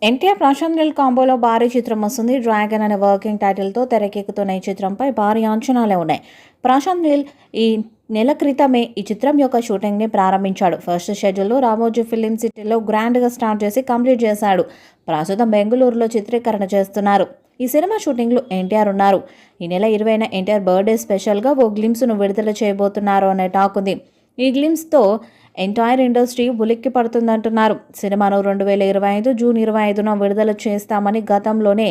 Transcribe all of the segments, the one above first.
ఎన్టీఆర్ ప్రశాంత్ నీల్ కాంబోలో భారీ చిత్రం వస్తుంది. డ్రాగన్ అనే వర్కింగ్ టైటిల్తో తెరకెక్కుతున్న ఈ చిత్రంపై భారీ అంచనాలే ఉన్నాయి. ప్రశాంత్ నీల్ ఈ నెల క్రితమే ఈ చిత్రం యొక్క షూటింగ్ని ప్రారంభించాడు. ఫస్ట్ షెడ్యూల్లో రామోజీ ఫిలిం సిటీలో గ్రాండ్గా స్టార్ట్ చేసి కంప్లీట్ చేశాడు. ప్రస్తుతం బెంగళూరులో చిత్రీకరణ చేస్తున్నారు. ఈ సినిమా షూటింగ్లో ఎన్టీఆర్ ఉన్నారు. ఈ నెల 20న ఎన్టీఆర్ బర్త్డే స్పెషల్గా ఓ గ్లిమ్స్ను విడుదల చేయబోతున్నారు అనే టాక్ ఉంది. ఈ గ్లిమ్స్తో ఎంటైర్ ఇండస్ట్రీ ఉలిక్కి పడుతుందంటున్నారు. సినిమాను 2025 జూన్ 25న విడుదల చేస్తామని గతంలోనే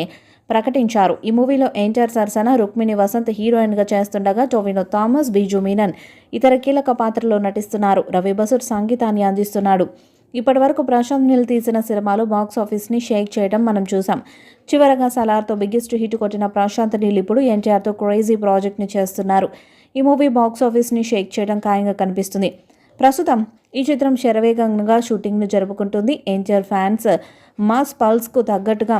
ప్రకటించారు. ఈ మూవీలో ఎన్టీఆర్ సరసన రుక్మిణి వసంత్ హీరోయిన్గా చేస్తుండగా టొవినో థామస్, బిజు మీనన్ ఇతర కీలక పాత్రలో నటిస్తున్నారు. రవి బసూర్ సంగీతాన్ని అందిస్తున్నాడు. ఇప్పటివరకు ప్రశాంత్ నీల్ తీసిన సినిమాలు బాక్స్ ఆఫీస్ని షేక్ చేయడం మనం చూసాం. చివరగా సలార్తో బిగ్గెస్ట్ హిట్ కొట్టిన ప్రశాంత్ నీల్ ఇప్పుడు ఎన్టీఆర్తో క్రేజీ ప్రాజెక్ట్ని చేస్తున్నారు. ఈ మూవీ బాక్స్ ఆఫీస్ని షేక్ చేయడం ఖాయంగా కనిపిస్తుంది. ప్రస్తుతం ఈ చిత్రం శరవేగంగా షూటింగ్ను జరుపుకుంటుంది. ఎన్టీఆర్ ఫ్యాన్స్ మాస్ పల్స్కు తగ్గట్టుగా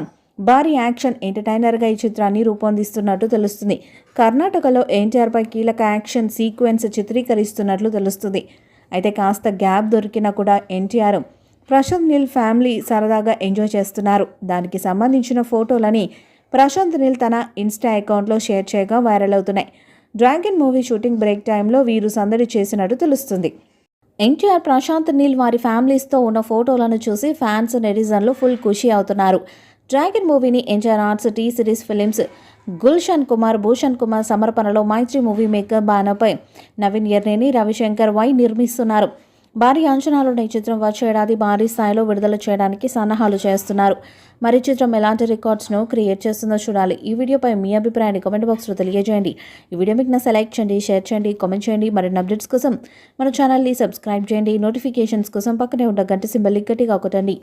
భారీ యాక్షన్ ఎంటర్టైనర్గా ఈ చిత్రాన్ని రూపొందిస్తున్నట్టు తెలుస్తుంది. కర్ణాటకలో ఎన్టీఆర్పై కీలక యాక్షన్ సీక్వెన్స్ చిత్రీకరిస్తున్నట్లు తెలుస్తుంది. అయితే కాస్త గ్యాప్ దొరికినా కూడా ఎన్టీఆర్ ప్రశాంత్ నీల్ ఫ్యామిలీ సరదాగా ఎంజాయ్ చేస్తున్నారు. దానికి సంబంధించిన ఫోటోలని ప్రశాంత్ నీల్ తన ఇన్స్టా అకౌంట్లో షేర్ చేయగా వైరల్ అవుతున్నాయి. డ్రాగన్ మూవీ షూటింగ్ బ్రేక్ టైంలో వీరు సందడి చేసినట్టు తెలుస్తుంది. ఎన్టీఆర్, ప్రశాంత్ నీల్ వారి ఫ్యామిలీస్తో ఉన్న ఫోటోలను చూసి ఫ్యాన్స్, నెటిజన్లు ఫుల్ ఖుషి అవుతున్నారు. డ్రాగన్ మూవీని NTR arts, T series films, Gulshan Kumar, Bhushan Kumar సమర్పణలో మైత్రి మూవీ మేకర్ బ్యానర్పై నవీన్ ఎర్నేని, రవిశంకర్ వై నిర్మిస్తున్నారు. భారీ అంచనాలున్న ఈ చిత్రం వచ్చే ఏడాది భారీ స్థాయిలో విడుదల చేయడానికి సన్నాహాలు చేస్తున్నారు. మరి చిత్రం ఎలాంటి రికార్డ్స్ను క్రియేట్ చేస్తుందో చూడాలి. ఈ వీడియోపై మీ అభిప్రాయాన్ని కామెంట్ బాక్స్లో తెలియజేయండి. ఈ వీడియో మీకు నచ్చితే లైక్ చేయండి, షేర్ చేయండి, కామెంట్ చేయండి. మరిన్ని అప్డేట్స్ కోసం మన ఛానల్ని సబ్స్క్రైబ్ చేయండి. నోటిఫికేషన్స్ కోసం పక్కనే ఉన్న గంట సింబల్ని గట్టిగా కొట్టండి.